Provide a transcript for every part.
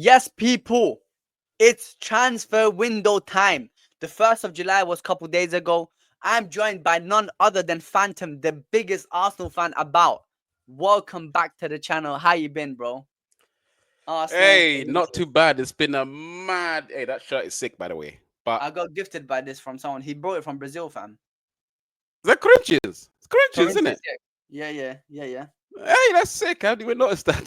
Yes, people, it's transfer window time. The 1st of July was a couple days ago. I'm joined by none other than Phantom, the biggest Arsenal fan about. Welcome back to the channel. How you been, bro? Arsenal Hey, not too faces. bad. It's been a mad. Hey, that shirt is sick, by the way. But I got gifted by this from someone. He brought it from Brazil, fam. the Corinthians. It's Corinthians, isn't Corinthians, it? yeah. Yeah. Hey, that's sick. I didn't even notice that.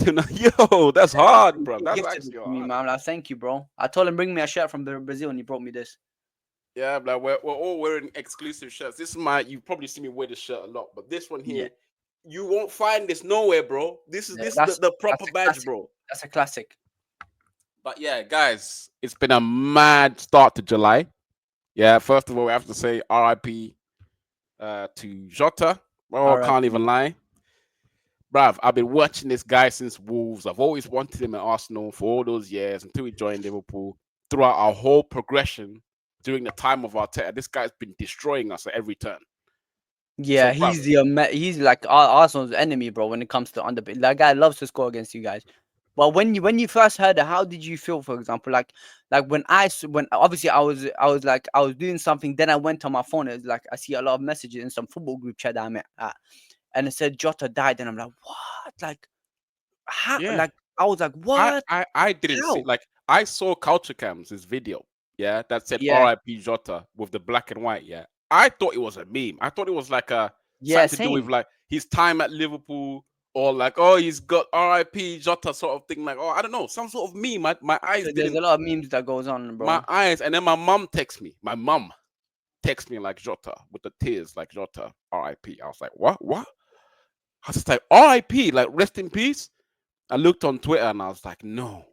Yo, that's hard, bro. He That's gifted it actually to me, hard. man. Like, thank you, bro. I told him bring me a shirt from Brazil, and he brought me this. Yeah, like we're all wearing exclusive shirts. This is my. You've probably seen me wear this shirt a lot, but this one Yeah, here, you won't find this nowhere, bro. This is yeah, this is the, that's the that's proper a badge, classic. bro. That's a classic. But yeah, guys, it's been a mad start to July. Yeah, first of all, we have to say RIP to Jota. Oh, can't R.I.P. even lie. Bruv, I've been watching this guy since Wolves. I've always wanted him at Arsenal for all those years until he joined Liverpool. Throughout our whole progression during the time of Arteta, this guy's been destroying us at every turn. Yeah, So, bruv, he's like Arsenal's enemy, bro. When it comes to under, that guy loves to score against you guys. But when you first heard it, how did you feel? For example, like when obviously I was doing something, then I went on my phone. It's like I see a lot of messages in some football group chat that I'm at, and it said Jota died, and I'm like, what? Like how? yeah, Like I was like, I, what? I, I didn't see, How? like, I saw Culture Cam's video, yeah, that said Yeah, RIP Jota with the black and white, yeah. I thought it was a meme. I thought it was like yeah, something to do with same. like his time at Liverpool or like, oh, he's got RIP Jota sort of thing. Like, oh, I don't know, some sort of meme. My eyes There's didn't, a lot of memes that goes on, my bro. eyes, and then my mum texts me. My mum texts me like Jota with the tears, like Jota, RIP. I was like, what? What? I was just like, RIP, like rest in peace. I looked on Twitter and I was like, no,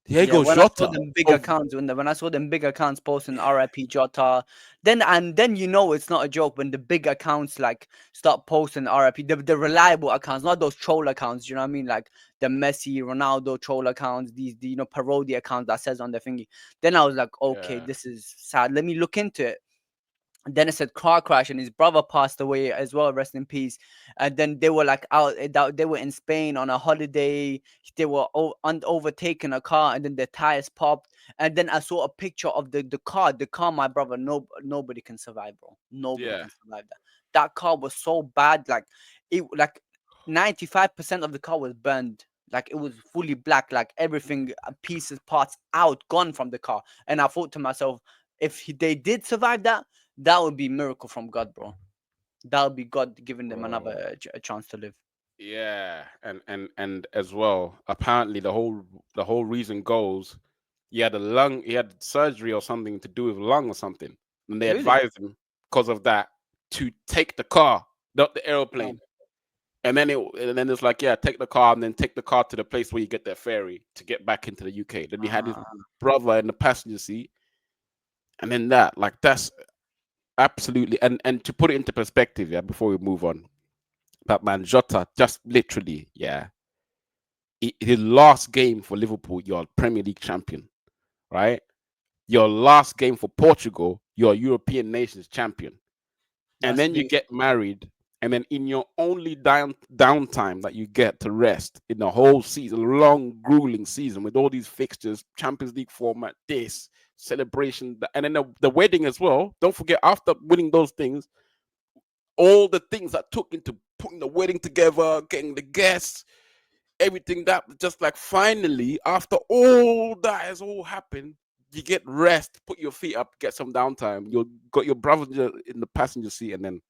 Yeah, Diego when I saw Jota them big of accounts, when I saw them big accounts posting RIP Jota, then you know it's not a joke when the big accounts like start posting RIP, the reliable accounts, not those troll accounts. You know what I mean? Like the Messi, Ronaldo troll accounts, these the, parody accounts that says on the thingy. Then I was like, okay, yeah, this is sad. Let me look into it. Then it said car crash and his brother passed away as well, rest in peace. And then they were like they were in Spain on a holiday. They were overtaking a car and then their tires popped. And then I saw a picture of the car, my brother. Nobody can survive, bro. Nobody yeah. can survive that. That car was so bad, like it like 95% of the car was burned. Like it was fully black, like everything, pieces, parts out, gone from the car. And I thought to myself, if they did survive that, that would be miracle from God, bro. That would be God giving them another Bro. a chance to live. Yeah, and as well, apparently the whole reason goes he had surgery or something to do with lung or something, and they Really? advised him because of that to take the car, not the Um, aeroplane. And then it's like, yeah, take the car and then take the car to the place where you get their ferry to get back into the UK. Then he had his uh, brother in the passenger seat, and then that, like, that's absolutely, and to put it into perspective, yeah, before we move on, that man Jota just literally, yeah, his last game for Liverpool, you're Premier League champion, right? Your last game for Portugal, you're European nations champion, and that's then you big. get married, and then in your only downtime that you get to rest in the whole season, long grueling season with all these fixtures, Champions League format, this celebration, and then the wedding as well. Don't forget, after winning those things, all the things that took into putting the wedding together, getting the guests, everything that just like finally after all that has all happened, you get rest, put your feet up, get some downtime. You got your brother in the passenger seat, and then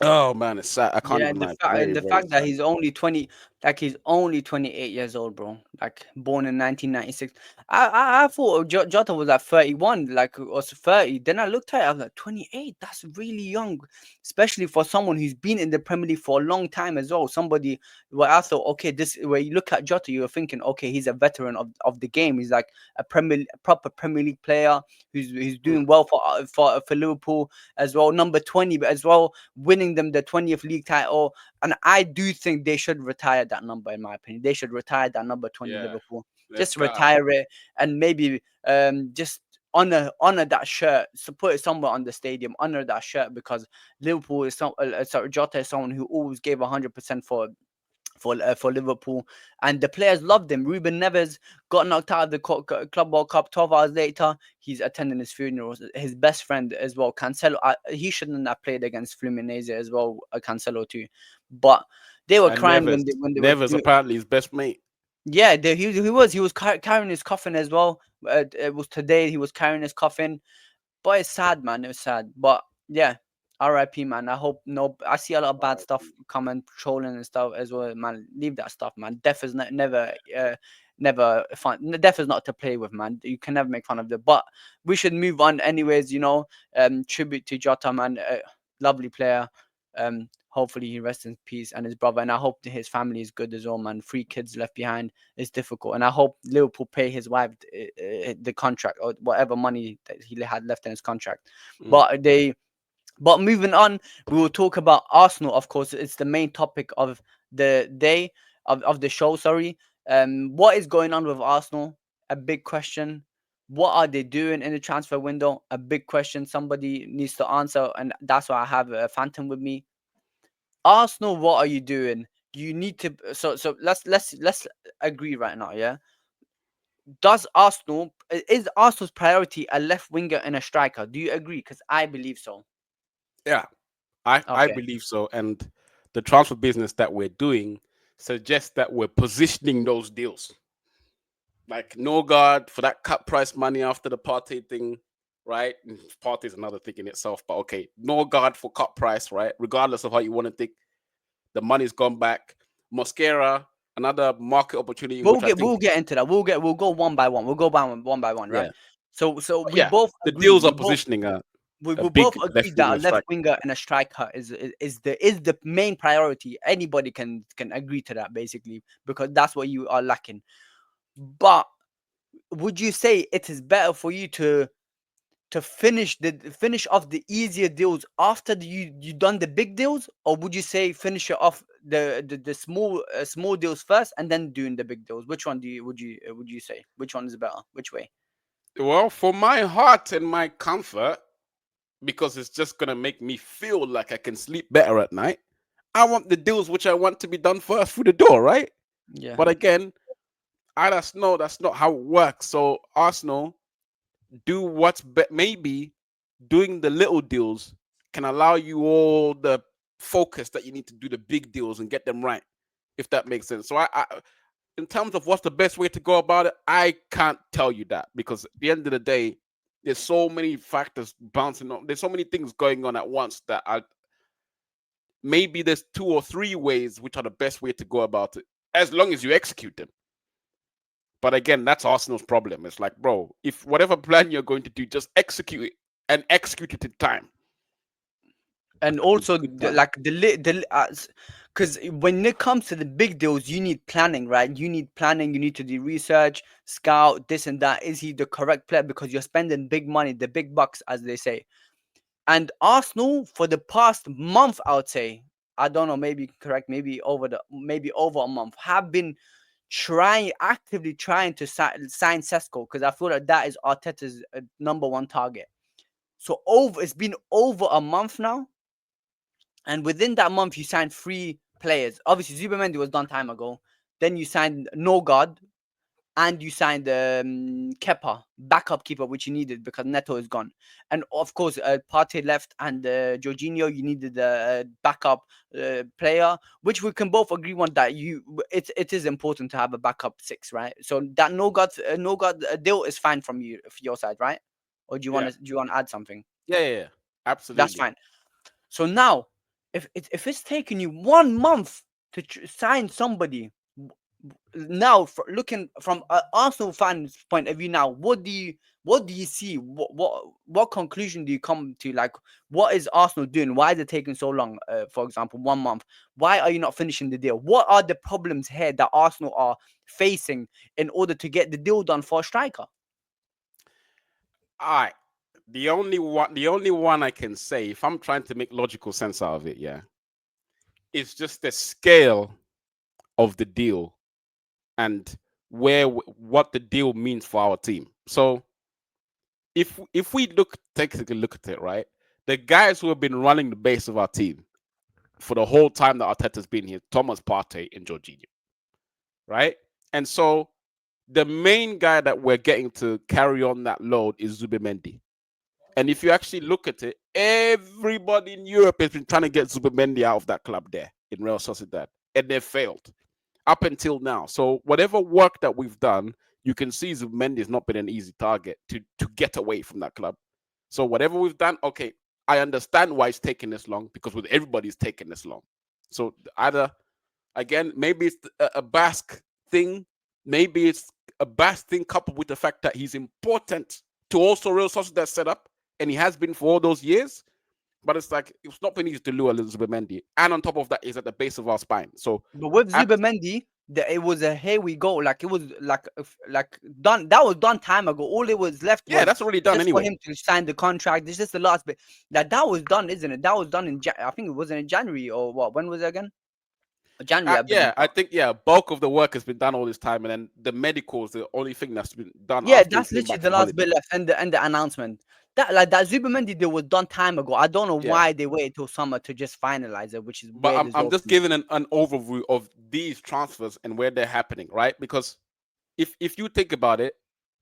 oh man, it's sad. I can't Yeah, even lie. Very, the very fact that sad. he's only 20, like he's only 28 years old, bro. Like born in 1996. I thought Jota was like 31, like was 30. Then I looked at it, I was like 28. That's really young, especially for someone who's been in the Premier League for a long time as well. Somebody where I thought, okay, this where you look at Jota, you're thinking, okay, he's a veteran of the game. He's like a proper Premier League player who's Mm, doing well for Liverpool as well. Number 20 as well, winning them the 20th league title. And I do think they should retire that number, in my opinion. They should retire that number 20 yeah, Liverpool. let's Just go. retire it and maybe just honor that shirt. So put it somewhere on the stadium, honor that shirt because Liverpool is sorry, Jota is someone who always gave 100% for for Liverpool, and the players loved him. Ruben Neves got knocked out of the Club World Cup. 12 hours later, he's attending his funeral. His best friend as well, Cancelo. He shouldn't have played against Fluminense as well. Cancelo too, but they were And crying Neves, when they were Neves doing. apparently his best mate. Yeah, he was carrying his coffin as well. It was today he was carrying his coffin. But it's sad, man. It was sad. But yeah, R.I.P. man. I hope no. I see a lot of bad stuff coming, trolling and stuff as well, man. Leave that stuff, man. Death is never fun. Death is not to play with, man. You can never make fun of it. But we should move on, anyways. Tribute to Jota, man. Lovely player. Hopefully he rests in peace, and his brother, and I hope that his family is good as well, man. 3 kids left behind is difficult, and I hope Liverpool pay his wife the contract or whatever money that he had left in his contract. Mm. But but moving on, we will talk about Arsenal. Of course, it's the main topic of the day of the show. Sorry, what is going on with Arsenal? A big question. What are they doing in the transfer window? A big question. Somebody needs to answer, and that's why I have a Phantom with me. Arsenal, what are you doing? You need to. So let's agree right now. Yeah, is Arsenal's priority a left winger and a striker? Do you agree? Because I believe so. Yeah, I Okay. believe so. And the transfer business that we're doing suggests that we're positioning those deals. Like no guard for that cut price money after the Partey thing, right? Partey is another thing in itself, but okay, no guard for cut price, right? Regardless of how you want to think, the money's gone back. Mosquera, another market opportunity, We'll which I get think, we'll get into that. We'll go one by one. We'll go by one by one, right? yeah, So but we yeah, both the agree. deals are positioning a We both big agree left that a winger left strike. winger and a striker is the main priority. Anybody can agree to that basically because that's what you are lacking. But would you say it is better for you to finish off the easier deals after you done the big deals, or would you say finish it off the small deals first and then doing the big deals? Which one would you say? Which one is better? Which way? Well, for my heart and my comfort, because it's just gonna make me feel like I can sleep better at night. I want the deals which I want to be done first through the door, right? Yeah. But again, that's not how it works. So Arsenal do maybe doing the little deals can allow you all the focus that you need to do the big deals and get them right, if that makes sense. So I in terms of what's the best way to go about it, I can't tell you that because at the end of the day, there's so many factors bouncing on. There's so many things going on at once that I maybe there's 2 or 3 ways which are the best way to go about it, as long as you execute them. But again, that's Arsenal's problem. It's like, bro, if whatever plan you're going to do, just execute it and execute it in time, And in also good time. like because when it comes to the big deals, you need planning, right? You need planning. You need to do research, scout this and that. Is he the correct player? Because you're spending big money, the big bucks, as they say. And Arsenal for the past month, I would say, I don't know, maybe correct, maybe over a month, have been actively trying to sign Sesko because I feel that that is Arteta's number one target. So it's been over a month now, and within that month you signed 3 players. Obviously, Zubimendi was done time ago. Then you signed Norgard, and you signed Kepa, backup keeper, which you needed because Neto is gone. And of course, Partey left, and Jorginho, you needed a backup player, which we can both agree on that it is important to have a backup 6, right? So that no god deal is fine from your side, right? Or Yeah, do you want to add something? yeah. That's Absolutely. fine. So now, if it's taking you 1 month to sign somebody, now looking from an Arsenal fan's point of view, now what do you see? What conclusion do you come to? Like, what is Arsenal doing? Why is it taking so long? For example, 1 month. Why are you not finishing the deal? What are the problems here that Arsenal are facing in order to get the deal done for a striker? All right. The only one I can say, if I'm trying to make logical sense out of it, yeah, it's just the scale of the deal and what the deal means for our team. So if we look technically look at it, right, the guys who have been running the base of our team, for the whole time that Arteta's been here, Thomas Partey and Jorginho, right? And so the main guy that we're getting to carry on that load is Zubimendi. And if you actually look at it, everybody in Europe has been trying to get Zubimendi out of that club there in Real Sociedad, and they've failed up until now. So whatever work that we've done, you can see Zubimendi has not been an easy target to get away from that club. So whatever we've done, okay, I understand why it's taking this long because with everybody's taking this long. So either again, maybe it's a Basque thing, maybe it's a Basque thing coupled with the fact that he's important to also Real Sociedad setup, and he has been for all those years. But it's like it's not been easy to lure Elizabeth Mendy, and on top of that, he's at the base of our spine. So But with at Zubimendi, it was a here we go. Like it was like done. That was done time ago. All it was left yeah, was that's already done just for anyway. him to sign the contract. It's just the last bit. That was done, isn't it? That was done in I think it wasn't in January or what? When was it again? January, I believe. Yeah, I think bulk of the work has been done all this time, and then the medical is the only thing that's been done Yeah, after he that's came literally back the from last bit holiday. left and the announcement. That Zubimendi deal was done time ago. I don't know Yeah, why they waited till summer to just finalize it, which is but weird I'm as I'm well just to me. giving an overview of these transfers and where they're happening, right? Because if you think about it,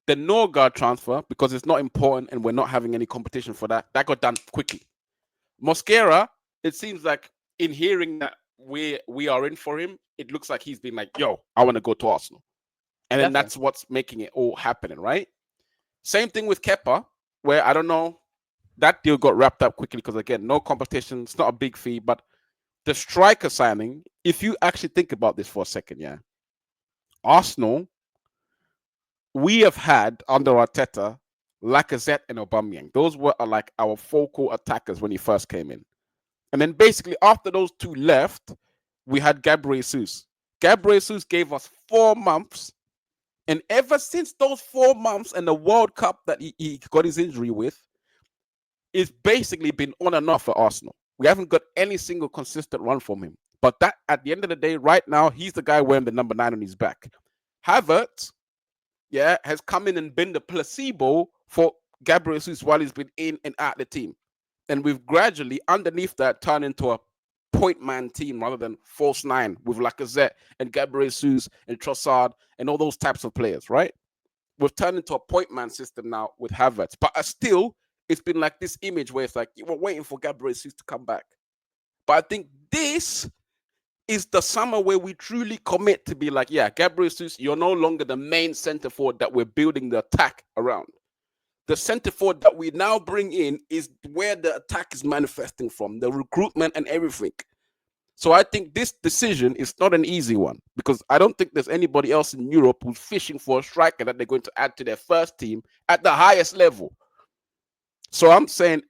the Norgard transfer, because it's not important and we're not having any competition for that, that got done quickly. Mosquera, it seems like in hearing that we are in for him, it looks like he's been like, "Yo, I want to go to Arsenal," and then Definitely. that's what's making it all happening, right? Same thing with Kepa, where I don't know that deal got wrapped up quickly because again, no competition. It's not a big fee, but the striker signing. If you actually think about this for a second, yeah, Arsenal, we have had under Arteta Lacazette and Aubameyang. Those were like our focal attackers when he first came in. And then basically after those two left, we had Gabriel Jesus. Gabriel Jesus gave us 4 months. And ever since those 4 months and the World Cup that he got his injury with, it's basically been on and off for Arsenal. We haven't got any single consistent run from him. But that at the end of the day, right now, he's the guy wearing the number 9 on his back. Havertz, yeah, has come in and been the placebo for Gabriel Jesus while he's been in and out the team. And we've gradually, underneath that, turned into a point man team rather than false nine with Lacazette and Gabriel Jesus and Trossard and all those types of players, right? We've turned into a point man system now with Havertz. But still, it's been like this image where it's like, you were waiting for Gabriel Jesus to come back. But I think this is the summer where we truly commit to be like, yeah, Gabriel Jesus, you're no longer the main center forward that we're building the attack around. The center forward that we now bring in is where the attack is manifesting from, the recruitment and everything. So I think this decision is not an easy one because I don't think there's anybody else in Europe who's fishing for a striker that they're going to add to their first team at the highest level. So I'm saying,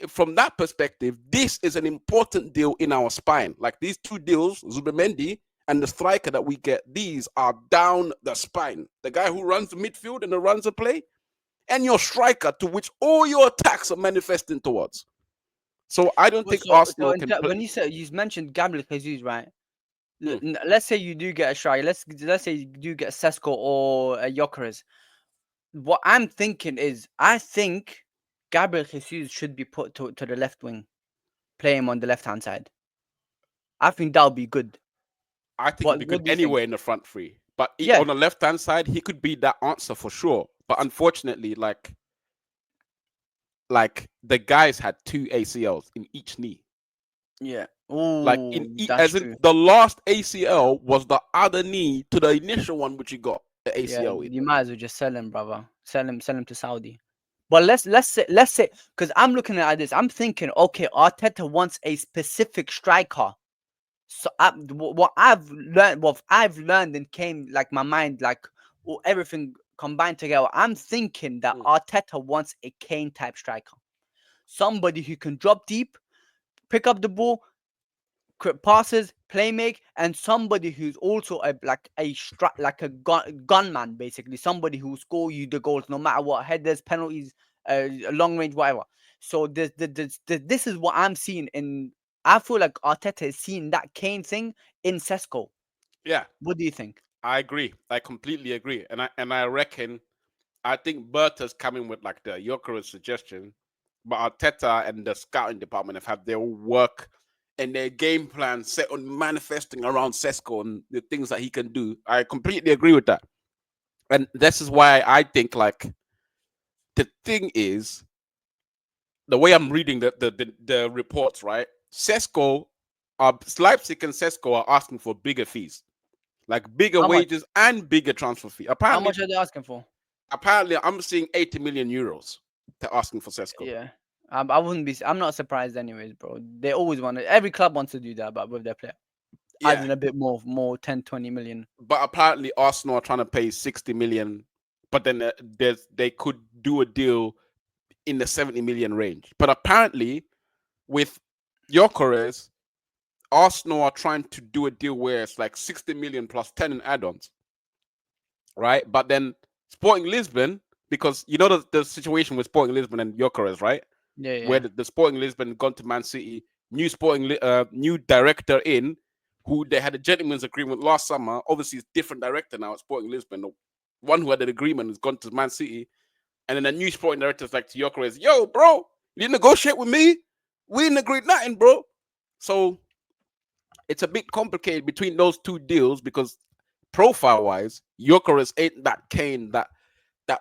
from that perspective, this is an important deal in our spine. Like these two deals, Zubimendi and the striker that we get, these are down the spine. The guy who runs the midfield and the runs the play, and your striker to which all your attacks are manifesting towards. So I don't Well, think so Arsenal can play. when you said you mentioned Gabriel Jesus, right? Hmm. Let's say you do get a striker. Let's say you do get Sesko or a Gyokeres. What I'm thinking is, I think Gabriel Jesus should be put to the left wing, play him on the left hand side. I think that would be good. I think it'd be good What do you think? anywhere in the front three. But Yeah, on the left hand side, he could be that answer for sure. But unfortunately, like the guys had two ACLs in each knee. yeah. Like Oh, that's as in true. the last ACL was the other knee to the initial one which he got the Yeah, ACL in. you might as well just sell him, brother. Sell him to Saudi. But let's say, because I'm looking at this, I'm thinking, okay, Arteta wants a specific striker. So what I've learned and came like my mind, like everything combined together. I'm thinking that Mm. Arteta wants a Kane type striker, somebody who can drop deep, pick up the ball, passes, play make, and somebody who's also like a gunman, basically somebody who will score you the goals no matter what, headers, penalties, long range, whatever. So this is what I'm seeing in. I feel like Arteta is seeing that Kane thing in Sesko. Yeah, What do you think? I agree. I completely agree. And I reckon I think Berta's coming with like the Gyokeres suggestion, but Arteta and the scouting department have had their work and their game plan set on manifesting around Sesko and the things that he can do. I completely agree with that. And this is why I think like the thing is the way I'm reading the reports, right? Sesko, Leipzig and Sesko are asking for bigger fees, like bigger How much? wages and bigger transfer fee. How much are they asking for? Apparently, I'm seeing 80 million euros. They're asking for Sesko. Yeah. I wouldn't be. I'm not surprised, anyways, bro. They always want to. Every club wants to do that, but with their player, Yeah, adding a bit more 10, 20 million. but apparently Arsenal are trying to pay 60 million, but then they could do a deal in the 70 million range. But apparently, with Gyokeres, Arsenal are trying to do a deal where it's like 60 million plus 10 in add-ons, right? But then Sporting Lisbon, because you know the situation with Sporting Lisbon and Gyokeres, right? Yeah, Where yeah, the Sporting Lisbon gone to Man City, new director in, who they had a gentleman's agreement last summer. Obviously, it's different director now at Sporting Lisbon. The one who had an agreement has gone to Man City, and then a new sporting director's like to Gyökeres, yo, bro, you didn't negotiate with me. We didn't agree nothing, bro. So it's a bit complicated between those two deals because profile-wise, Gyökeres ain't that Kane, that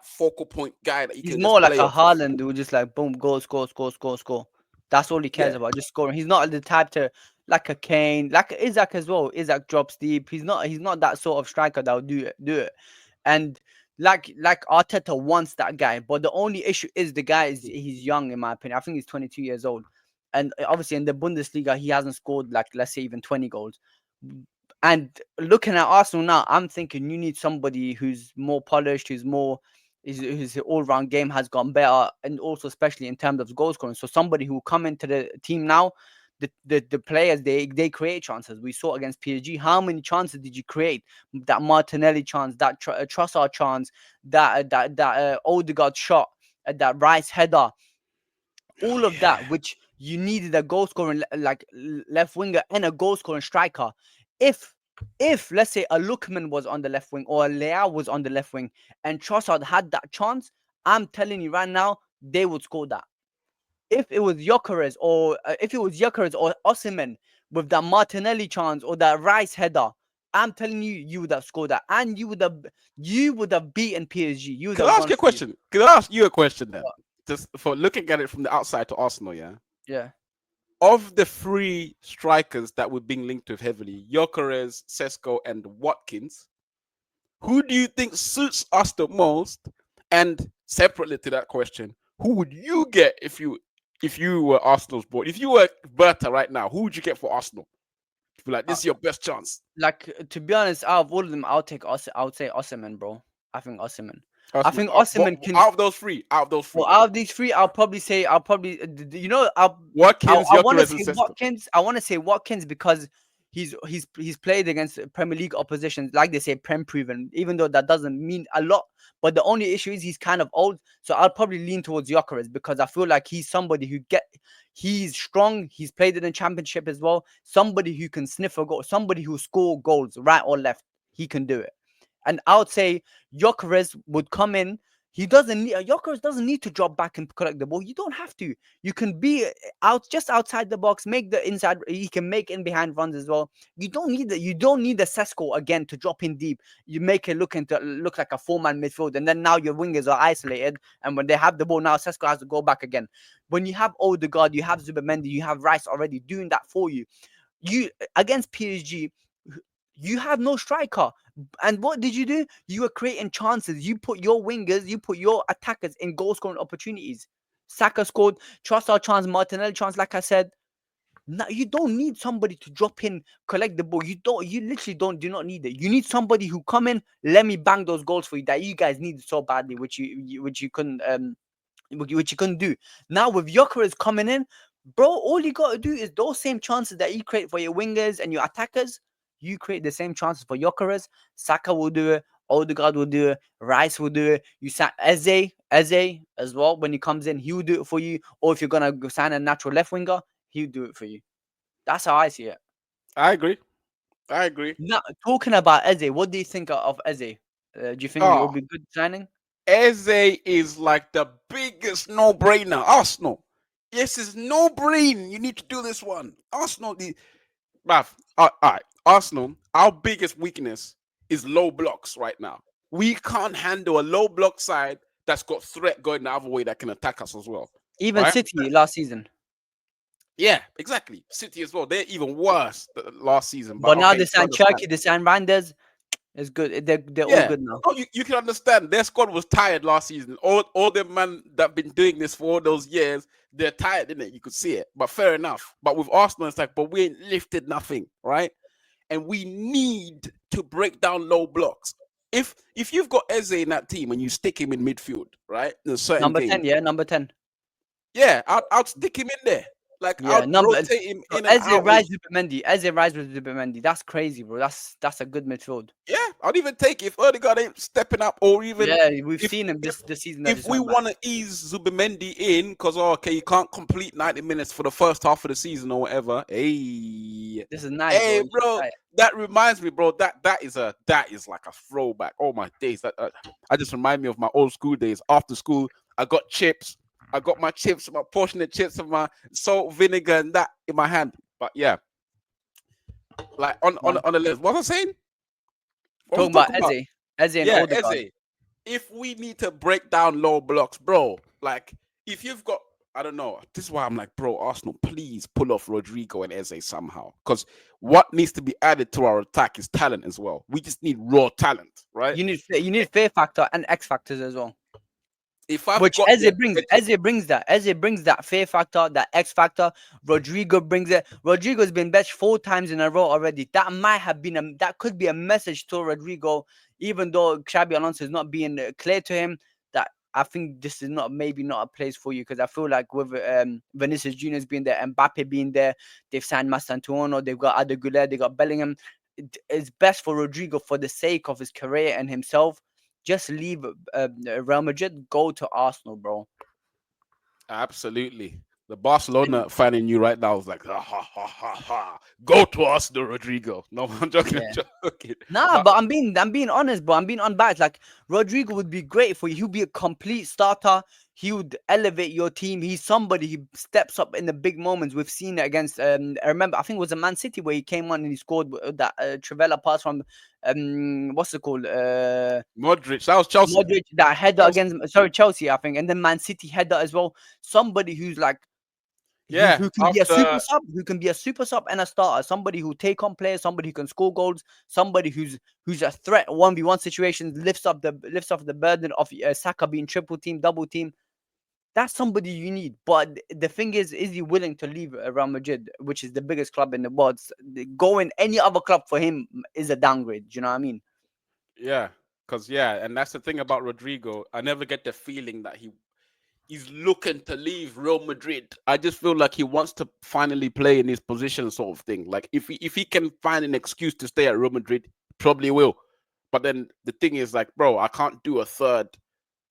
focal point guy that you he's can more just like play a off of. Haaland who just like boom, goal, score, score, score, score. That's all he cares Yeah, about, just scoring. He's not the type to like a Kane, like a Isaac as well. Isaac drops deep. He's not that sort of striker that will do it. And like Arteta wants that guy, but the only issue is the guy is he's young in my opinion. I think he's 22 years old, and obviously in the Bundesliga he hasn't scored like let's say even 20 goals. And looking at Arsenal now, I'm thinking you need somebody who's more polished, whose all-round game has gotten better, and also especially in terms of goal scoring. So somebody who come into the team now, the players they create chances. We saw against PSG. How many chances did you create? That Martinelli chance, that Trossard chance, that Odegaard shot, that Rice header, all of yeah. that, which you needed a goal scoring like left winger and a goal scoring striker. If if let's say a Lookman was on the left wing or a Leao was on the left wing and Trossard had that chance, I'm telling you right now, they would score that. If it was Gyökeres or Osimhen with that Martinelli chance or that Rice header, I'm telling you, you would have scored that, and you would have beaten PSG. You would Can have I ask gone you a through. question? Can I ask you a question then? Just for looking at it from the outside to Arsenal, yeah. Yeah, Of the three strikers that were being linked with heavily, Gyökeres, Sesko, and Watkins, who do you think suits us the most? And separately to that question, who would you get if you were Arsenal's board? If you were Berta right now, who would you get for Arsenal? Be like, uh, this is your best chance. like to be honest, out of all of them, I would say Osimhen, bro. I think Osimhen. I Osman, think Osimhen can. out of those Well, three, out of these three, I'll probably, Watkins, I want to Gyökeres, and say Sesko. Watkins. I want to say Watkins because he's played against Premier League oppositions, like they say, prem proven. Even though that doesn't mean a lot, but the only issue is he's kind of old. So I'll probably lean towards Gyökeres because I feel like he's somebody he's strong. He's played in the championship as well. Somebody who can sniff a goal. Somebody who score goals right or left. He can do it. And I would say Gyökeres would come in. Gyökeres doesn't need to drop back and collect the ball. You don't have to. You can be just outside the box, make the inside. He can make in behind runs as well. You don't need the Sesko again to drop in deep. You make it look like a four-man midfield, and then now your wingers are isolated. And when they have the ball, now Sesko has to go back again. When you have Odegaard, you have Zubimendi, you have Rice already doing that for you. You against PSG, you have no striker. And what did you do? You were creating chances. You put your wingers, you put your attackers in goal scoring opportunities. Saka scored, Trossard chance, Martinelli chance, like I said. No, you don't need somebody to drop in, collect the ball. You literally do not need it. You need somebody who come in, let me bang those goals for you that you guys needed so badly, which you couldn't do. Now with Gyökeres coming in, bro, all you got to do is those same chances that you create for your wingers and your attackers, you create the same chances for Gyökeres. Saka will do it. Odegaard will do it. Rice will do it. You sign Eze as well. When he comes in, he will do it for you. Or if you're gonna sign a natural left winger, he'll do it for you. That's how I see it. I agree. I agree. Now, talking about Eze, what do you think of Eze? Do you think it will Oh, be good signing? Eze is like the biggest no-brainer. Arsenal. Yes, it's no brain. You need to do this one. Arsenal, bruv, all right. Arsenal, our biggest weakness is low blocks right now. We can't handle a low block side that's got threat going the other way that can attack us as well. Even Right? City last season. Yeah, exactly. City as well. They're even worse last season. But But now okay, they you can signed understand. Cherky, they signed Randers. It's good. They're all Yeah. good now. No, you can understand. Their squad was tired last season. All the man that been doing this for all those years, they're tired, isn't it? You could see it. But fair enough. But with Arsenal, it's like, but we ain't lifted nothing, right? And we need to break down low blocks. If you've got Eze in that team and you stick him in midfield, right, in a certain Number game, 10, yeah, number 10. yeah, I'd stick him in there. Like Yeah, I'd number rotate him so in and Eze out with. Rise with Mendy. Eze Rise with Mendy. That's crazy, bro. That's a good midfield. Yeah, I'd even take if Odegaard ain't stepping up, or even Yeah, we've if seen him if this season that if just we went by. want to ease Zubimendi in, because okay, you can't complete 90 minutes for the first half of the season or whatever. Hey, This is nice, bro. hey, You should bro, try it. that reminds me, bro. That is like a throwback. Oh my days, that I just remind me of my old school days. After school, I got chips. I got my chips, my portion of chips, and my salt, vinegar, and that in my hand. But yeah, like Man. on the list. What was I saying? What was I Talking about talking about? Eze and Yeah, Odegaard. Eze. If we need to break down low blocks, bro, like if you've got, I don't know, this is why I'm like, bro, Arsenal, please pull off Rodrigo and Eze somehow. Because what needs to be added to our attack is talent as well. We just need raw talent, right? You need fear factor and X factors as well. If I've Which got the Eze brings. ability, Eze brings that. Eze brings that fear factor, that X factor. Rodrigo brings it. Rodrigo's been benched 4 times in a row already. That might have been that could be a message to Rodrigo, even though Xabi Alonso is not being clear to him that I think this is not maybe not a place for you because I feel like with Vinicius Junior's being there, Mbappe being there, they've signed Mastantuono, they've got Adeguler, they got Bellingham. It's best for Rodrigo for the sake of his career and himself just leave Real Madrid, go to Arsenal, bro. absolutely. The And Barcelona fan in you right now is like, ha ha ha ha ha. Go to Arsenal, Rodrigo. No, I'm joking, yeah. I'm joking. Nah, But but I'm being honest, bro. I'm being unbiased. Like Rodrigo would be great for you. He'll be a complete starter. He would elevate your team. He's somebody he steps up in the big moments. We've seen it against I remember I think it was a Man City where he came on and he scored that Trivela pass from what's it called? Modric, that was Chelsea. Modric, that header Chelsea. against Chelsea, I think, and then Man City header as well. Somebody who's like Yeah, who can be a super after sub, who can be a super sub and a starter, somebody who take on players, somebody who can score goals, somebody who's a threat 1v1 situations, lifts off the burden of Saka being triple team, double team. That's somebody you need. But the thing is he willing to leave Real Madrid, which is the biggest club in the world? Going any other club for him is a downgrade. Do you know what I mean? yeah, because yeah, and that's the thing about Rodrigo. I never get the feeling that he's looking to leave Real Madrid. I just feel like he wants to finally play in his position, sort of thing. Like if he can find an excuse to stay at Real Madrid, probably will. But then the thing is, like, bro, I can't do a third,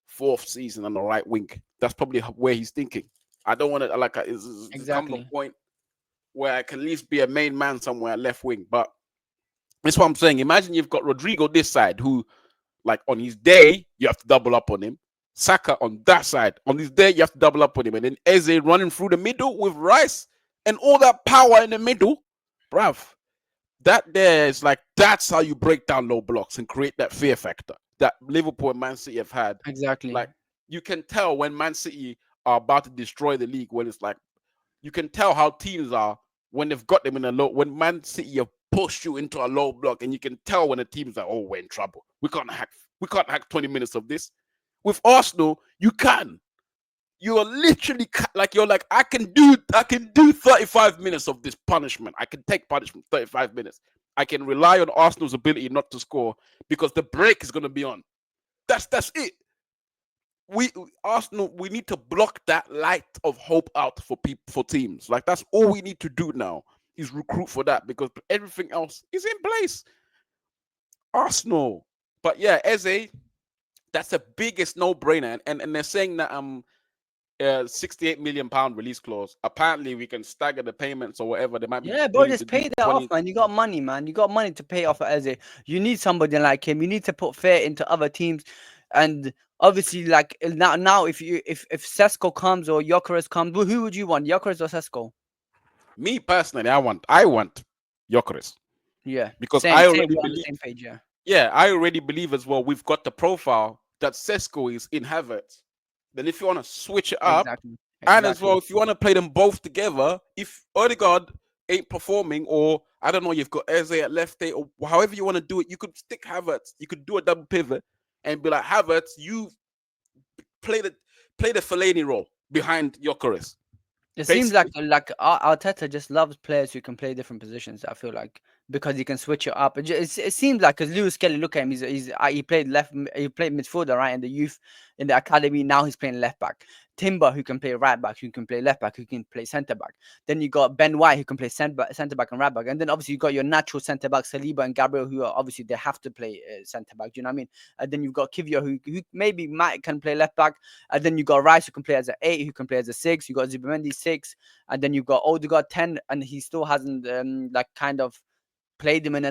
fourth season on the right wing. That's probably where he's thinking. I don't want to like it's come to a Exactly. point where I can at least be a main man somewhere at left wing. But that's what I'm saying. Imagine you've got Rodrigo this side, who like on his day you have to double up on him. Saka on that side, on his day you have to double up on him, and then Eze running through the middle with Rice and all that power in the middle, bruv. That there is like that's how you break down low blocks and create that fear factor that Liverpool and Man City have had. Exactly. Like you can tell when Man City are about to destroy the league when it's like you can tell how teams are when they've got them in a low. When Man City have pushed you into a low block, and you can tell when the teams are, oh, we're in trouble. We can't hack 20 minutes of this. With Arsenal, you can. You are literally like you're like I can do 35 minutes of this punishment. I can take punishment 35 minutes. I can rely on Arsenal's ability not to score because the break is going to be on. That's it. We Arsenal, we need to block that light of hope out for people, for teams. Like that's all we need to do now is recruit for that because everything else is in place. Arsenal, but yeah, Eze, that's the biggest no-brainer, and they're saying that 68 million pound release clause. Apparently, we can stagger the payments or whatever. They might be Yeah, bro, willing to just do pay that off, 20. man. You got money, man. You got money to pay off Eze. You need somebody like him. You need to put fear into other teams. And Obviously, like now, if Sesko comes or Gyokeres comes, who would you want, Gyokeres or Sesko? Me personally, I want Gyökeres Yeah, because same, I same. already We're on the believe. same page. Yeah, Yeah, I already believe as well. We've got the profile that Sesko is in Havertz. Then if you want to switch it up, exactly, and as well exactly. if you want to play them both together, if Odegaard ain't performing, or I don't know, you've got Eze at left day, or however you want to do it, you could stick Havertz. You could do a double pivot and be like Havertz. You play the Fellaini role behind Gyökeres, It seems basically. like Arteta just loves players who can play different positions. I feel like because he can switch it up. It seems like because Lewis Kelly, look at him. He played he played midfielder right in the youth in the academy. Now he's playing left back. Timber who can play right back, who can play left back, who can play centre back. Then you got Ben White who can play centre back and right back. And then obviously you got your natural centre back Saliba and Gabriel who are obviously they have to play centre back. Do you know what I mean? And then you've got Kivio who maybe might can play left back. And then you got Rice who can play as an 8, who can play as a 6. You got Zubimendi 6, and then you've got Odegaard 10, and he still hasn't like kind of played him in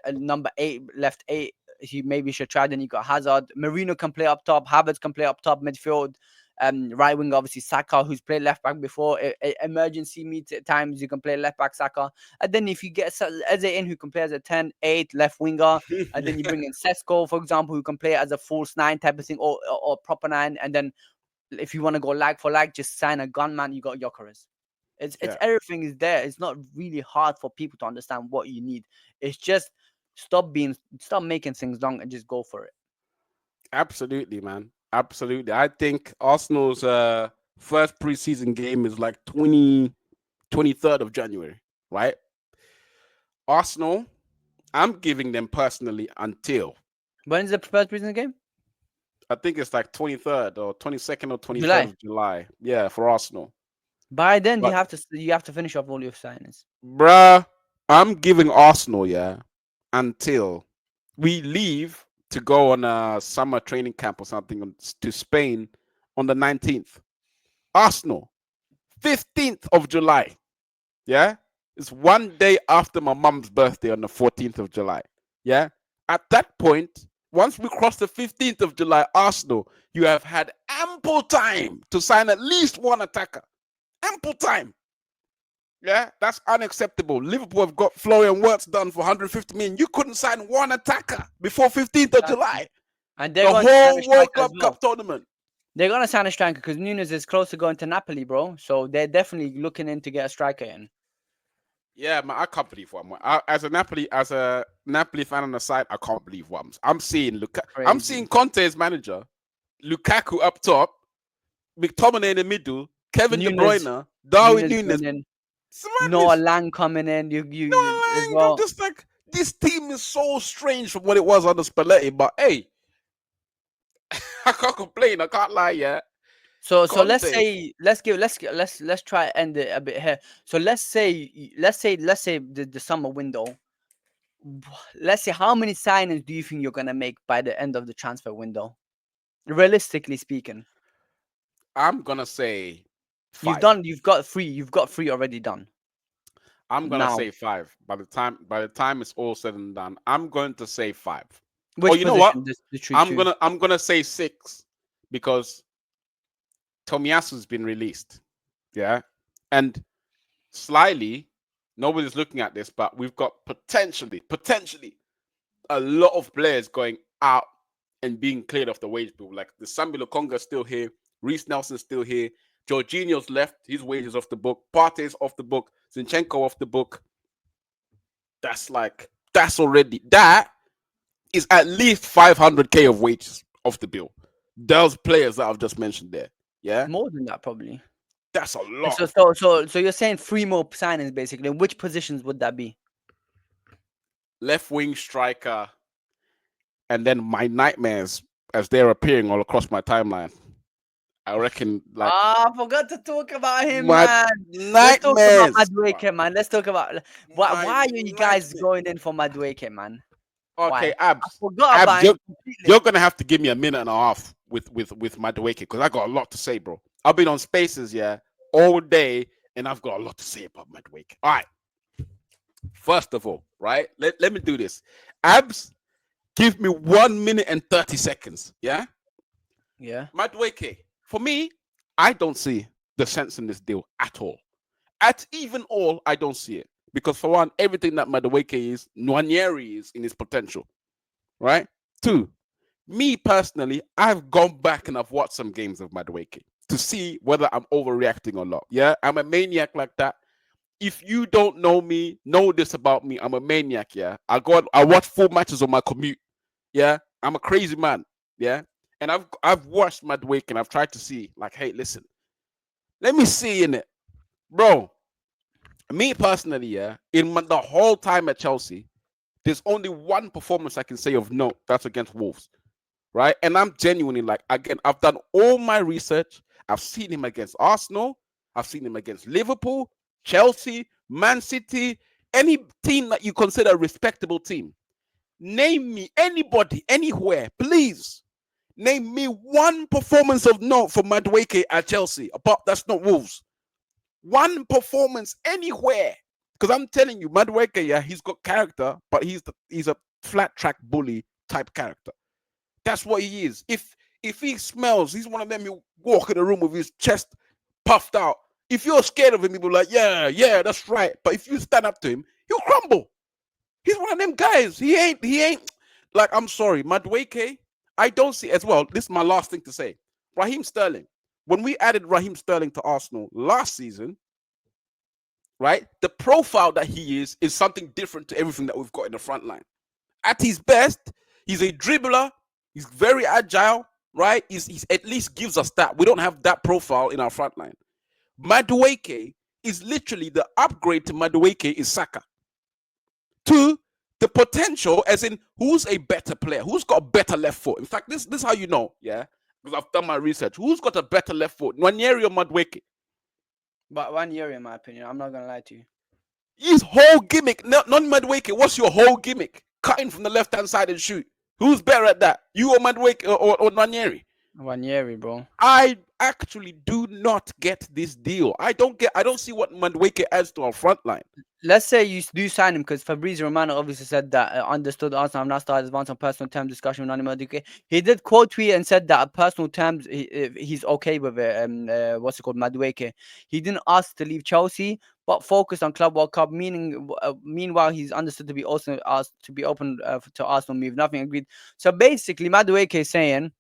a number 8, left 8. He maybe should try. Then you got Hazard, Marino can play up top, Havertz can play up top, midfield. Right wing, obviously Saka, who's played left back before. Emergency meet times, you can play left back Saka. And then if you get Eze in, who can play as a 10, 8 left winger, and then you bring in Sesko, for example, who can play as a false 9 type of thing, or proper 9. And then if you want to go like for like, just sign a gunman. You got Gyokeres. It's Yeah, everything is there. It's not really hard for people to understand what you need. It's just stop making things long and just go for it. absolutely, man. Absolutely. I think Arsenal's first preseason game is like 23rd of January, right? Arsenal, I'm giving them personally until When is the first preseason game? I think it's like 23rd or 22nd or 23rd July. of July. Yeah, for Arsenal. By then But you have to finish off all your signings. bruh, I'm giving Arsenal, yeah, until we leave to go on a summer training camp or something to Spain on the 19th. Arsenal, 15th of July. Yeah. It's one day after my mum's birthday on the 14th of July. Yeah. At that point, once we cross the 15th of July, Arsenal, you have had ample time to sign at least one attacker. Ample time. Yeah, that's unacceptable. Liverpool have got Florian Wirtz done for 150 million. You couldn't sign one attacker before 15th of Exactly. July. And they're The going to sign a whole World striker as Club well. Cup tournament. They're going to sign a striker because Nunes is close to going to Napoli, bro. So they're definitely looking in to get a striker in. Yeah, man, I can't believe what as a Napoli fan on the side, I can't believe what I'm seeing. I'm seeing Crazy. Conte as manager, Lukaku up top, McTominay in the middle, Kevin De Nunes, Bruyne, Darwin Nunes Nunes. going in. It's Noah madness. Lang coming in. No You as lying. I'm well. just like, this team is so strange from what it was under Spalletti. But hey, I can't complain. I can't lie. Yeah, So let's Conte. say let's try and end it a bit here. So let's say the summer window. Let's say how many signings do you think you're gonna make by the end of the transfer window? Realistically speaking, I'm gonna say you've 5. done you've got three already done. I'm gonna Now, say 5. By the time it's all said and done, I'm going to say 5. Or which you know what? position does you I'm choose? gonna I'm gonna say 6 because Tomiyasu's been released. Yeah. And slyly, nobody's looking at this, but we've got potentially a lot of players going out and being cleared off the wage bill. Like the Sambi Lokonga's still here, Reese Nelson's still here, Jorginho's left, his wages off the book, Partey's off the book, Zinchenko off the book. That is at least 500k of wages off the bill. Those players that I've just mentioned there. Yeah. More than that, probably. That's a lot So of so so so you're saying three more signings basically. Which positions would that be? left wing striker, and then my nightmares as they're appearing all across my timeline. I reckon like Ah, I forgot to talk about him, my man. Let's talk about nightmares. Madueke, man. Let's talk about My why are you guys nightmare. going in for Madueke, man? Why? Okay, I abs, forgot abs. about You're, him completely. you're gonna have to give me a minute and a half with Madueke because I got a lot to say, bro. I've been on Spaces, yeah, all day, and I've got a lot to say about Madueke. All right, first of all, right, let me do this. Abs, give me 1 minute and 30 seconds, yeah. Yeah. Madueke, for me, I don't see the sense in this deal at all. At even all, I don't see it. Because for one, everything that Madueke is, Nwanyeri is in his potential, right? Two, me personally, I've gone back and I've watched some games of Madueke to see whether I'm overreacting or not. Yeah, I'm a maniac like that. If you don't know me, know this about me. I'm a maniac. Yeah, I watch full matches on my commute. Yeah, I'm a crazy man. Yeah, and I've watched Madueke and I've tried to see like, hey, listen, let me see in it, bro. Me personally, yeah, the whole time at Chelsea, there's only one performance I can say of note. That's against Wolves, right? And I'm genuinely like, again, I've done all my research. I've seen him against Arsenal. I've seen him against Liverpool, Chelsea, Man City, any team that you consider a respectable team. Name me anybody, anywhere, please. Name me one performance of note for Madueke at Chelsea. Apart, that's not Wolves. One performance anywhere. Because I'm telling you, Madueke, yeah, he's got character, but he's a flat track bully type character. That's what he is. If he smells, he's one of them. You walk in the room with his chest puffed out. If you're scared of him, he'll be like, yeah, yeah, that's right. But if you stand up to him, he'll crumble. He's one of them guys. He ain't like, I'm sorry, Madueke. I don't see as well. This is my last thing to say. Raheem Sterling. When we added Raheem Sterling to Arsenal last season, right? The profile that he is something different to everything that we've got in the front line. At his best, he's a dribbler. He's very agile, right? He's at least gives us that. We don't have that profile in our front line. Madueke is literally the upgrade to Madueke is Saka. Two, the potential, as in who's a better player, who's got a better left foot. In fact, this is how you know, yeah, because I've done my research. Who's got a better left foot, Nwaneri or Madueke? But 1 year, in my opinion, I'm not gonna lie to you. His whole gimmick, not Madueke. What's your whole gimmick? Cutting from the left hand side and shoot. Who's better at that? You or Madueke or Nwaneri? 1 year, bro. I actually do not get this deal. I don't see what Madueke adds to our front line. Let's say you do sign him because Fabrizio Romano obviously said that understood Arsenal have not started advance on personal terms discussion with Anima Duque. He did quote tweet and said that at personal terms he's okay with it. What's it called, Madueke. He didn't ask to leave Chelsea, but focused on Club World Cup. Meanwhile, he's understood to be also asked to be open to Arsenal move. Nothing agreed. So basically, Madueke is saying,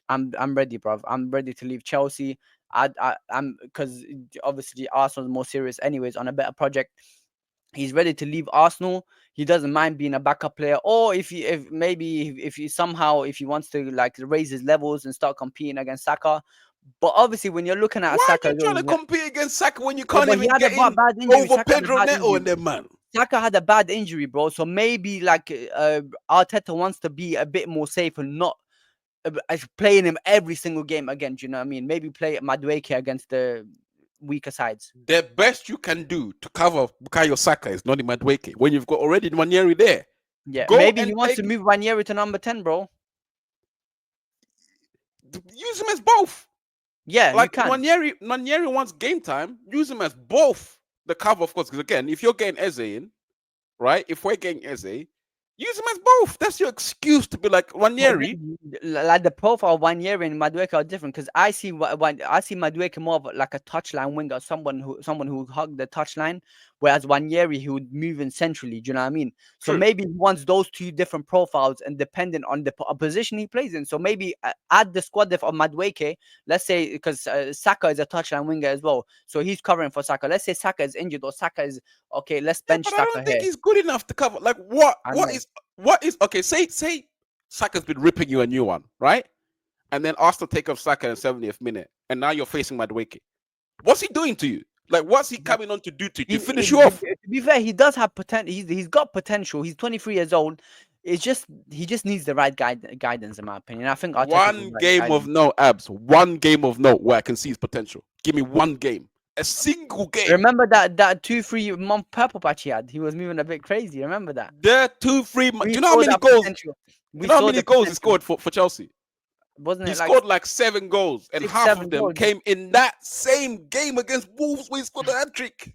I'm ready, bro. I'm ready to leave Chelsea. I'm because obviously Arsenal's more serious, anyways, on a better project. He's ready to leave Arsenal. He doesn't mind being a backup player, or if maybe if he somehow if he wants to like raise his levels and start competing against Saka. But obviously, when you're looking at Why are Saka, you trying to compete against Saka when you yeah, can't but he even had a get in bad injury. over Saka had a Pedro bad Neto injury. and them, man? Saka had a bad injury, bro. So maybe like Arteta wants to be a bit more safe and not playing him every single game again. Do you know what I mean? Maybe play Madueke against the weaker sides. The best you can do to cover Bukayo Saka is not in Madueke when you've got already Nwaneri there. Yeah, Go maybe he and wants to take move Ranieri to number 10, bro. use him as both. Yeah, you Like can. Nwaneri wants game time. Use him as both the cover, of course. Because again, if you're getting Eze in, right? If we're getting Eze, use him as both. That's your excuse to be like But Nwaneri. then, like the profile of 1 year in Madueke are different because I see Madueke more of like a touchline winger, someone who would hug the touchline, whereas 1 year he would move in centrally. Do you know what I mean? So True. maybe he wants those two different profiles and dependent on the position he plays in. So maybe add the squad depth of Madueke. Let's say because Saka is a touchline winger as well, so he's covering for Saka. Let's say Saka is injured or Saka is okay. Let's Yeah, bench but I Saka don't think here. he's good enough to cover. Like what? I know. What is okay? Say Saka's been ripping you a new one, right? And then Arsenal take off Saka in the 70th minute, and now you're facing Madueke. What's he doing to you? Like, what's he coming on to do to you? To finish you off? To be fair, he does have potential. He's got potential. He's 23 years old. It's just he just needs the right guidance, in my opinion. I think Arteta will One game guide of him. no abs. One game of note where I can see his potential. Give me one game. A single game. Remember that 2 3 month purple patch he had? He was moving a bit crazy. Remember that? There, two, three. Do We you know how saw many that goals? potential. Do you We know how saw many the goals he potential. scored for Chelsea? Wasn't He it like scored like 7 goals, and six, half of seven them goals? came in that same game against Wolves where he scored a hat trick.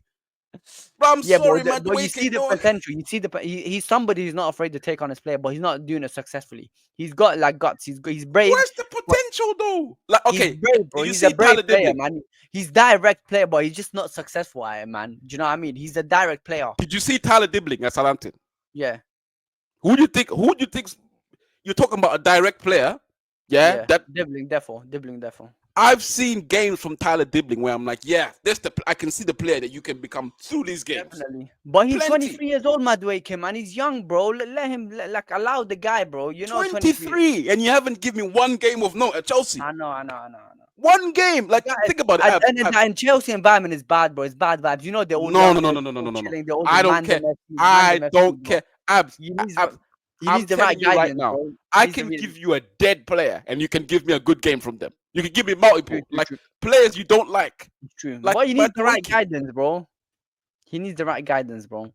But I'm Yeah, sorry, but you see Madueke. the No, potential. You see he's somebody who's not afraid to take on his player, but he's not doing it successfully. He's got like guts. He's brave. where's the But potential though. Like, he's okay, brave, do bro. you He's a see brave Tyler player, Dibbling? man. He's direct player, but he's just not successful at it, man. Do you know what I mean? He's a direct player. Did you see Tyler Dibbling at Southampton? Yeah, Who do you think? Who do you think? You're talking about a direct player, yeah. yeah. That Dribbling, therefore. I've seen games from Tyler Dibbling where I'm like, yeah, I can see the player that you can become through these games. Definitely. But he's Plenty. 23 years old, Madueke, man. He's young, bro. Let him, like, allow the guy, bro. 23. 23, and you haven't given me one game of note at Chelsea. I know. One game. Like, That, think about it. and Chelsea environment is bad, bro. It's bad vibes. They're all No, young, no, no, all, no, no, no, all no, no, no. chilling. They're all just I don't care. man I them don't FPs, bro. care. Abs, He needs, Abs. he I'm needs the right telling you right guidance, now. bro. I He needs the can real. give you a dead player, and you can give me a good game from them. You can give me multiple, True, like true, players you don't like, true. like But he needs the right Madueke. guidance, bro. He needs the right guidance, bro.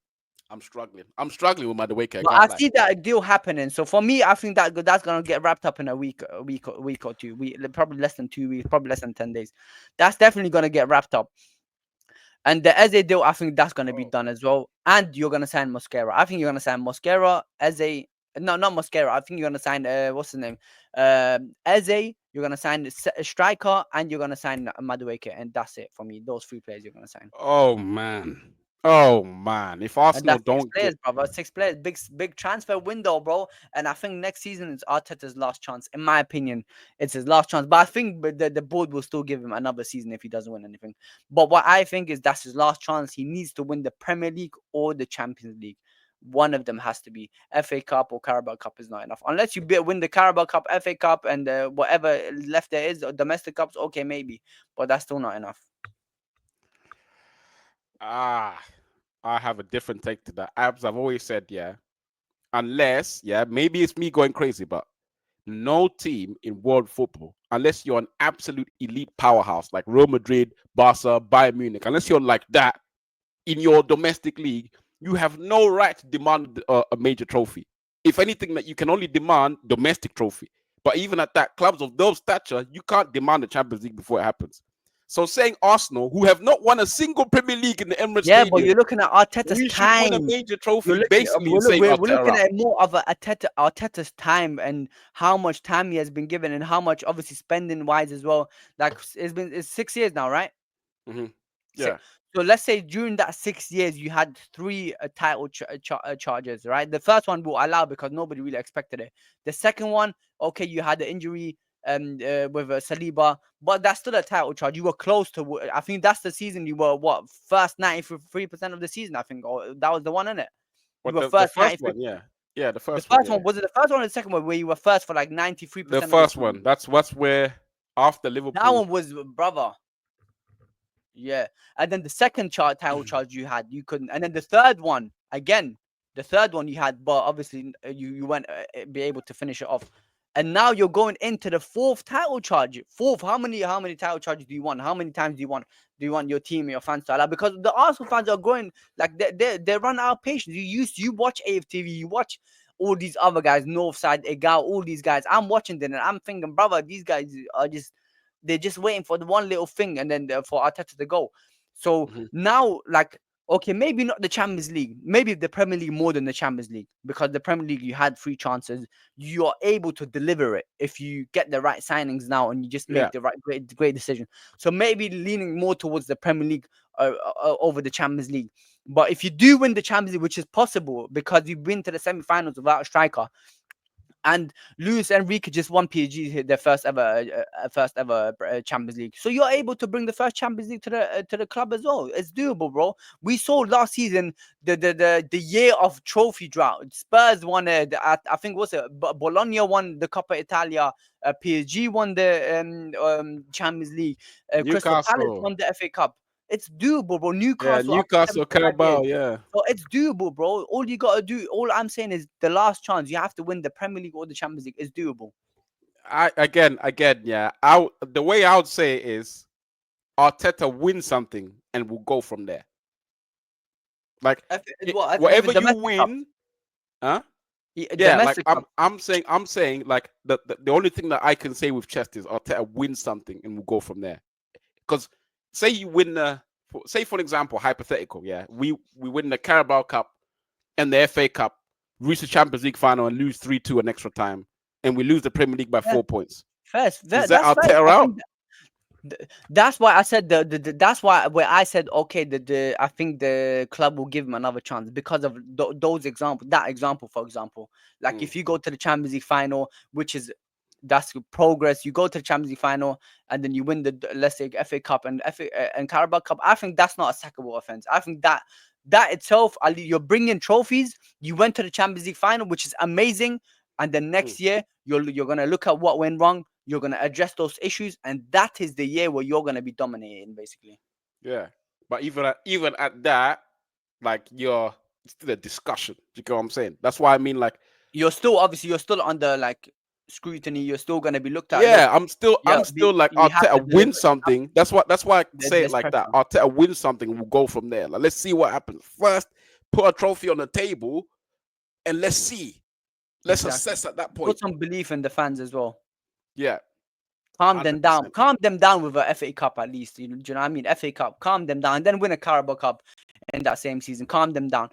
I'm struggling. I'm struggling with Madueke. I But can't I lie. see that deal happening. So for me, I think that's gonna get wrapped up in a week or two. Probably less than 2 weeks, probably less than 10 days. That's definitely gonna get wrapped up. And the Eze deal, I think that's gonna be Oh. done as well. And you're gonna sign Mosquera. I think you're gonna sign Mosquera, Eze. No, not Mosquera. I think you're gonna sign what's his name? Eze. You're gonna sign a striker, and you're gonna sign Madueke, and that's it for me. Those three players you're gonna sign. Oh man. Oh man. If And Arsenal that's six don't players, get brother. Six players, big transfer window, bro. And I think next season is Arteta's last chance. In my opinion, it's his last chance. But I think the board will still give him another season if he doesn't win anything. But what I think is that's his last chance. He needs to win the Premier League or the Champions League. One of them has to be. FA Cup or Carabao Cup is not enough. Unless you win the Carabao Cup, FA Cup, and whatever left there is, or domestic cups, okay, maybe. But that's still not enough. ah, I have a different take to that. Abs, I've always said, yeah. Unless, yeah, maybe it's me going crazy, but no team in world football, unless you're an absolute elite powerhouse like Real Madrid, Barca, Bayern Munich, unless you're like that in your domestic league, you have no right to demand a major trophy. If anything, that you can only demand domestic trophy. But even at that, clubs of those stature, you can't demand the Champions League before it happens. So saying Arsenal, who have not won a single Premier League in the Emirates Yeah, but Stadium, you're looking at Arteta's we should win a time. major trophy, basically saying We're Arteta looking out. at more of a Arteta's time and how much time he has been given and how much obviously spending wise as well. Like it's 6 years now, right? Mm-hmm. Si- Yeah. So let's say during that 6 years you had three title charges, right? The first one will allow because nobody really expected it. The second one, okay, you had the injury with Saliba, but that's still a title charge. You were close to. I think that's the season you were what first 93% of the season. I think, or that was the one in it. You But were the first first 93. one, yeah. Yeah, the The first one, first yeah. one was it the first one or the second one where you were first for like 93 The percent of the first one. season? That's what's where after That Liverpool. one was brother. Yeah, and then the second title charge you had, you couldn't, and then the third one again, the third one you had, but obviously you weren't be able to finish it off, and now you're going into the fourth title charge. Fourth, how many title charges do you want? How many times do you want your team and your fans to allow? Because the Arsenal fans are going like they run out of patience. You watch AFTV, you watch all these other guys, Northside, Egal, all these guys. I'm watching them and I'm thinking, brother, these guys are just they're just waiting for the one little thing and then for Arteta to go. So Mhm. now, like, okay, maybe not the Champions League, maybe the Premier League more than the Champions League because the Premier League you had three chances. You are able to deliver it if you get the right signings now and you just Yeah. make the right great decision. So maybe leaning more towards the Premier League over the Champions League. But if you do win the Champions League, which is possible because you've been to the semi-finals without a striker, and Luis Enrique just won PSG their first ever Champions League. So you're able to bring the first Champions League to the club as well. It's doable, bro. We saw last season the year of trophy drought. Spurs won it. I think was it Bologna won the Coppa Italia. PSG won the Champions League. Crystal Palace Newcastle. won the FA Cup. It's doable, bro. Yeah, Newcastle after Newcastle, 75 years. Carabao, yeah. So it's doable, bro. All you gotta do, all I'm saying is the last chance. You have to win the Premier League or the Champions League. It's doable. I again, yeah. The way I would say it is Arteta win something and we'll go from there. Like If whatever it's you domestic cup, win, huh? Yeah, like domestic cup. I'm saying like the only thing that I can say with chest is Arteta win something and we'll go from there. Because say you win say for example, hypothetical, yeah, we win the Carabao Cup and the FA Cup, reach the Champions League final and lose 3-2 in extra time, and we lose the Premier League by Yeah, 4 points. First, Is that that's first. Arteta I out? think that's why I said that's why where I said okay the I think the club will give him another chance because of those examples. That example, for example, like Mm, if you go to the Champions League final, which is that's progress. You go to the Champions League final and then you win the let's say FA Cup and FA and Carabao Cup. I think that's not a sackable offense. I think that itself, Ali, you're bringing trophies. You went to the Champions League final, which is amazing. And then mm, next year, you're gonna look at what went wrong. You're gonna address those issues, and that is the year where you're gonna be dominating, basically. yeah. But even at that, like you're it's still a discussion. Do you get what I'm saying? That's why I mean, like, You're still obviously you're still under like scrutiny. You're still gonna be looked at. Look, yeah, I'm still like you have to Arteta deliver. win something. That's why I say it There's like that. pressure. Arteta win something, we'll go from there. Like, let's see what happens. First, put a trophy on the table and let's see. Let's Exactly. assess at that point. Put some belief in the fans as well. Yeah, Calm them down. 100%. Calm them down with a FA Cup at least. Do you know what I mean? FA Cup. Calm them down. And then win a Carabao Cup in that same season. Calm them down.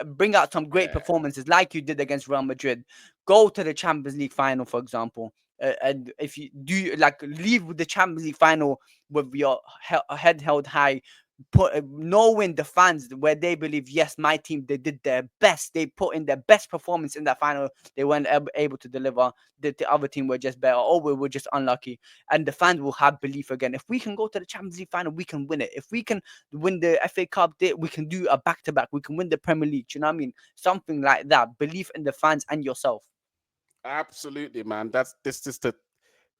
Bring out some great Yeah. performances like you did against Real Madrid. Go to the Champions League final, for example. And if you do, like, leave with the Champions League final with your head held high, put knowing the fans where they believe, yes, my team, they did their best. They put in their best performance in that final. They weren't able to deliver. The other team were just better. Or we were just unlucky, and the fans will have belief again. If we can go to the Champions League final, we can win it. If we can win the FA Cup, we can do a back to back. We can win the Premier League. Do you know what I mean? Something like that. Belief in the fans and yourself. Absolutely, man. That's this is the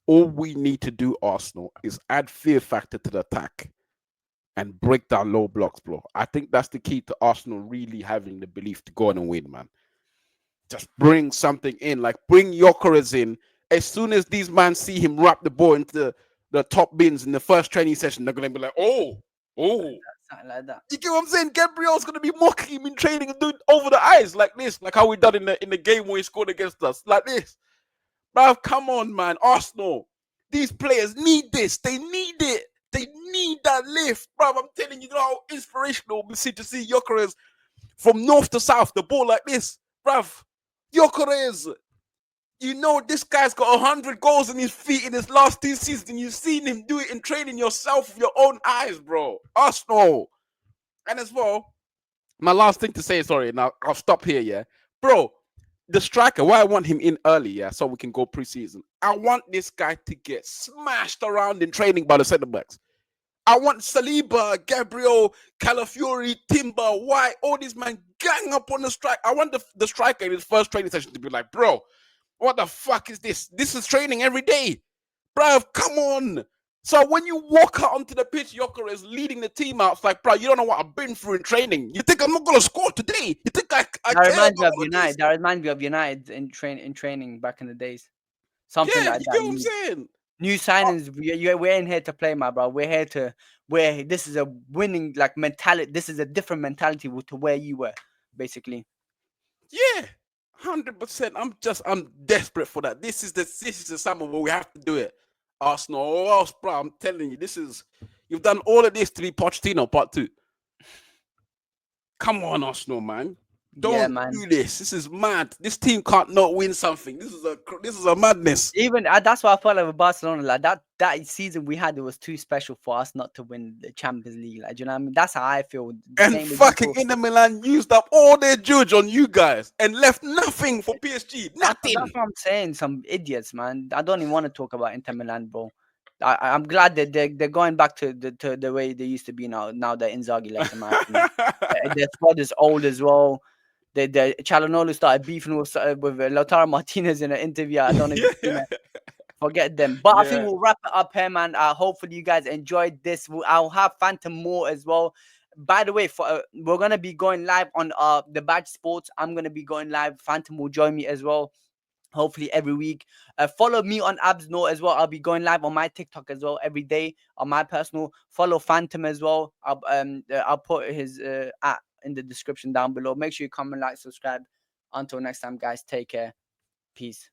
all we need to do, Arsenal, is add fear factor to the attack and break down low blocks, bro. I think that's the key to Arsenal really having the belief to go on and win, man. Just bring something in, like bring Gyokeres in. As soon as these men see him wrap the ball into the top bins in the first training session, they're gonna be like, oh. Something like that. You get what I'm saying? Gabriel's gonna be mocking him in training and doing over the eyes like this, like how we done in the game where he scored against us, like this. Bruv, come on, man. Arsenal. These players need this. They need it. They need that lift. Bruv, I'm telling you, how inspirational we see to see Gyokeres from north to south, the ball like this. Bruv, Gyokeres. You know this guy's got 100 goals in his feet in his last 2 seasons. And you've seen him do it in training yourself with your own eyes, bro. Arsenal. And as well, my last thing to say, sorry, now I'll stop here, yeah. Bro, the striker, why I want him in early, yeah, so we can go preseason. I want this guy to get smashed around in training by the centre backs. I want Saliba, Gabriel, Calafiori, Timber, White, all these men gang up on the strike. I want the striker in his first training session to be like, bro, what the fuck is this? This is training every day. Bro, come on. So when you walk out onto the pitch, Yoker is leading the team out. It's like, bro, you don't know what I've been through in training. You think I'm not gonna score today? You think I That care about reminds me of all of United. this? That reminds me of United in training back in the days. Something Yeah, like you that. get what I'm saying? New Uh, signings. We're in here to play, my bro. We're here to where this is a winning like mentality. This is a different mentality to where you were, basically. yeah, 100%. I'm desperate for that. This is the summer where we have to do it. Arsenal, or else, bro. I'm telling you, you've done all of this to be Pochettino part two. Come on, Arsenal, man. Yeah, Don't man. do this. This is mad. This team can't not win something. This is a madness. Even that's why I felt like with Barcelona, like that season we had, it was too special for us not to win the Champions League. Like, do you know what I mean? That's how I feel. The And same with you fucking too. Inter Milan used up all their juge on you guys and left nothing for PSG. That's Nothing. what I'm saying. Some idiots, man. I don't even want to talk about Inter Milan, bro. I'm glad that they're going back to the way they used to be now. Now that Inzaghi left, in my opinion, their squad is old as well. The Chalanolu started beefing with Lautaro Martinez in an interview. I don't know if you've seen Yeah. it. Forget them. But I think Yeah. we'll wrap it up here, man. Hopefully you guys enjoyed this. I'll have Phantom more as well. By the way, we're gonna be going live on the Badge Sports. I'm gonna be going live. Phantom will join me as well. Hopefully every week. Follow me on absnoure as well. I'll be going live on my TikTok as well every day on my personal. Follow Phantom as well. I'll put his at in the description down below. Make sure you comment, like, subscribe. Until next time, guys. Take care. Peace.